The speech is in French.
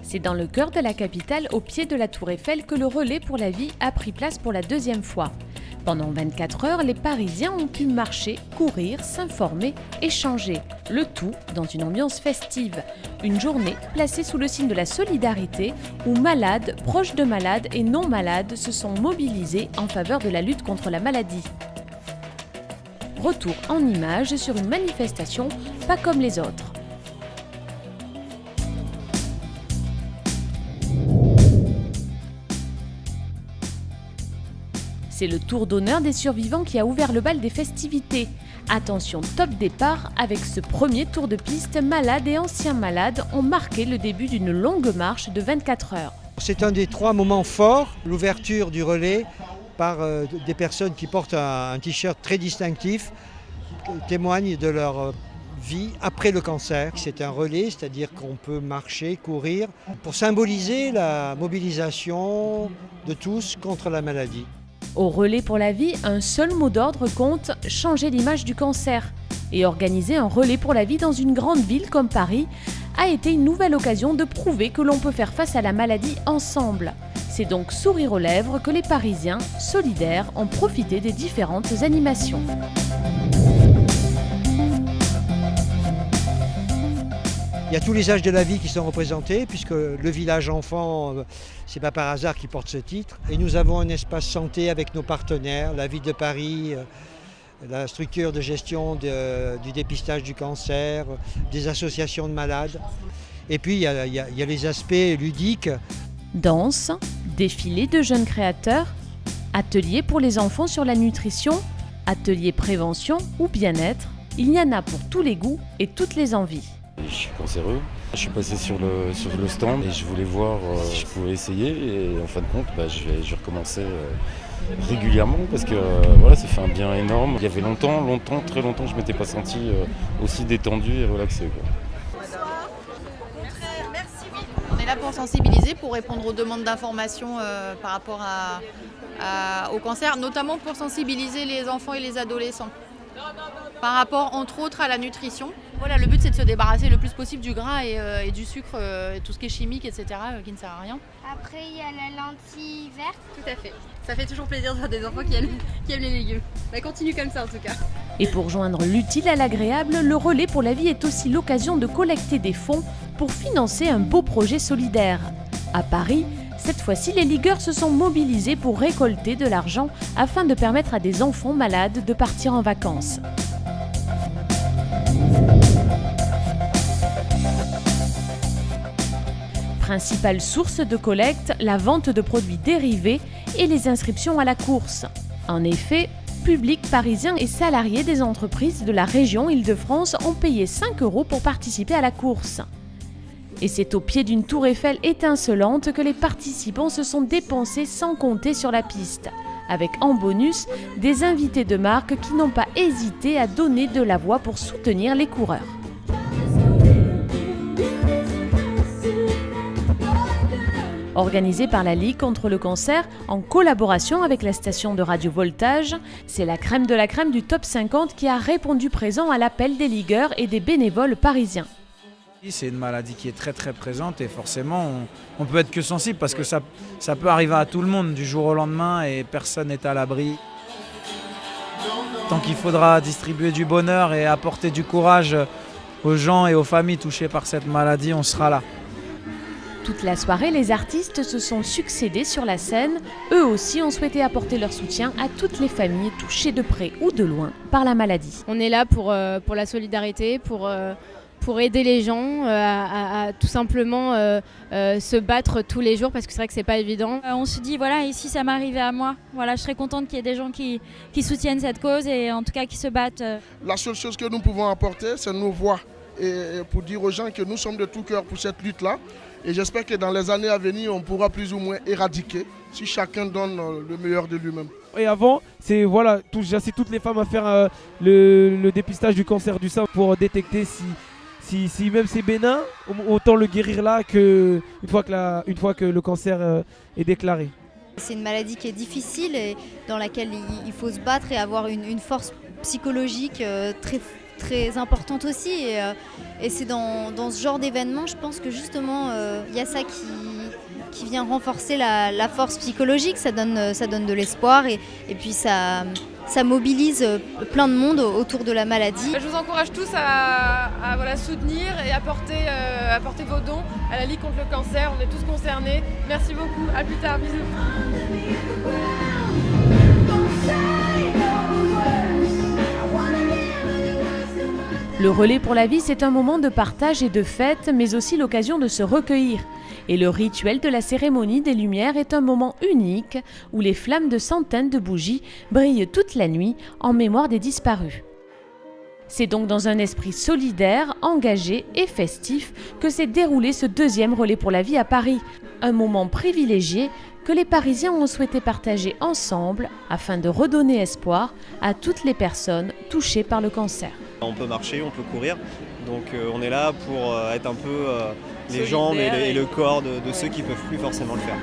C'est dans le cœur de la capitale, au pied de la Tour Eiffel, que le relais pour la vie a pris place pour la deuxième fois. Pendant 24 heures, les Parisiens ont pu marcher, courir, s'informer, échanger. Le tout dans une ambiance festive. Une journée placée sous le signe de la solidarité où malades, proches de malades et non malades se sont mobilisés en faveur de la lutte contre la maladie. Retour en images sur une manifestation pas comme les autres. C'est le tour d'honneur des survivants qui a ouvert le bal des festivités. Attention, top départ avec ce premier tour de piste. Malades et anciens malades ont marqué le début d'une longue marche de 24 heures. C'est un des 3 moments forts, l'ouverture du relais par des personnes qui portent un t-shirt très distinctif, témoignent de leur vie après le cancer. C'est un relais, c'est-à-dire qu'on peut marcher, courir, pour symboliser la mobilisation de tous contre la maladie. Au relais pour la vie, un seul mot d'ordre compte: changer l'image du cancer. Et organiser un relais pour la vie dans une grande ville comme Paris a été une nouvelle occasion de prouver que l'on peut faire face à la maladie ensemble. C'est donc sourire aux lèvres que les Parisiens, solidaires, ont profité des différentes animations. Il y a tous les âges de la vie qui sont représentés, puisque le village enfant, c'est pas par hasard qu'il porte ce titre. Et nous avons un espace santé avec nos partenaires, la ville de Paris, la structure de gestion du dépistage du cancer, des associations de malades. Et puis il y a les aspects ludiques. Danse, défilé de jeunes créateurs, ateliers pour les enfants sur la nutrition, ateliers prévention ou bien-être. Il y en a pour tous les goûts et toutes les envies. Je suis cancéreux. Je suis passé sur le stand et je voulais voir si je pouvais essayer. Et en fin de compte, je recommençais régulièrement parce que voilà, ça fait un bien énorme. Il y avait très longtemps, je ne m'étais pas senti aussi détendu et relaxé, quoi. On est là pour sensibiliser, pour répondre aux demandes d'information par rapport au cancer, notamment pour sensibiliser les enfants et les adolescents. Par rapport, entre autres, à la nutrition. Voilà, le but, c'est de se débarrasser le plus possible du gras et du sucre, tout ce qui est chimique, etc., qui ne sert à rien. Après, il y a la lentille verte. Tout à fait. Ça fait toujours plaisir de voir des enfants qui aiment les légumes. Continue comme ça, en tout cas. Et pour joindre l'utile à l'agréable, le relais pour la vie est aussi l'occasion de collecter des fonds pour financer un beau projet solidaire. À Paris, cette fois-ci, les ligueurs se sont mobilisés pour récolter de l'argent afin de permettre à des enfants malades de partir en vacances. Principale source de collecte, la vente de produits dérivés et les inscriptions à la course. En effet, public parisien et salariés des entreprises de la région Île-de-France ont payé 5 € pour participer à la course. Et c'est au pied d'une tour Eiffel étincelante que les participants se sont dépensés sans compter sur la piste, avec en bonus des invités de marque qui n'ont pas hésité à donner de la voix pour soutenir les coureurs. Organisé par la Ligue contre le cancer en collaboration avec la station de radio Voltage, c'est la crème de la crème du top 50 qui a répondu présent à l'appel des ligueurs et des bénévoles parisiens. C'est une maladie qui est très très présente et forcément on peut être que sensible parce que ça peut arriver à tout le monde du jour au lendemain et personne n'est à l'abri. Tant qu'il faudra distribuer du bonheur et apporter du courage aux gens et aux familles touchées par cette maladie, on sera là. Toute la soirée, les artistes se sont succédés sur la scène. Eux aussi ont souhaité apporter leur soutien à toutes les familles touchées de près ou de loin par la maladie. On est là pour la solidarité, pour aider les gens à tout simplement se battre tous les jours parce que c'est vrai que c'est pas évident. On se dit voilà, et si ça m'arrivait à moi, voilà, je serais contente qu'il y ait des gens qui soutiennent cette cause et en tout cas qui se battent. La seule chose que nous pouvons apporter, c'est nos voix et pour dire aux gens que nous sommes de tout cœur pour cette lutte-là. Et j'espère que dans les années à venir, on pourra plus ou moins éradiquer si chacun donne le meilleur de lui-même. Et avant, j'incite toutes les femmes à faire le dépistage du cancer du sein pour détecter si même c'est bénin, autant le guérir là une fois que le cancer est déclaré. C'est une maladie qui est difficile et dans laquelle il faut se battre et avoir une force psychologique très importante aussi. Et c'est dans ce genre d'événement, je pense que justement, il y a ça qui vient renforcer la force psychologique. Ça donne de l'espoir et puis ça mobilise plein de monde autour de la maladie. Je vous encourage tous à soutenir et apporter vos dons à la Ligue contre le cancer. On est tous concernés. Merci beaucoup. À plus tard. Bisous. Le relais pour la vie, c'est un moment de partage et de fête, mais aussi l'occasion de se recueillir. Et le rituel de la cérémonie des Lumières est un moment unique où les flammes de centaines de bougies brillent toute la nuit en mémoire des disparus. C'est donc dans un esprit solidaire, engagé et festif que s'est déroulé ce deuxième relais pour la vie à Paris. Un moment privilégié que les Parisiens ont souhaité partager ensemble afin de redonner espoir à toutes les personnes touchées par le cancer. On peut marcher, on peut courir, donc on est là pour être un peu les jambes et le corps de ceux qui ne peuvent plus forcément le faire.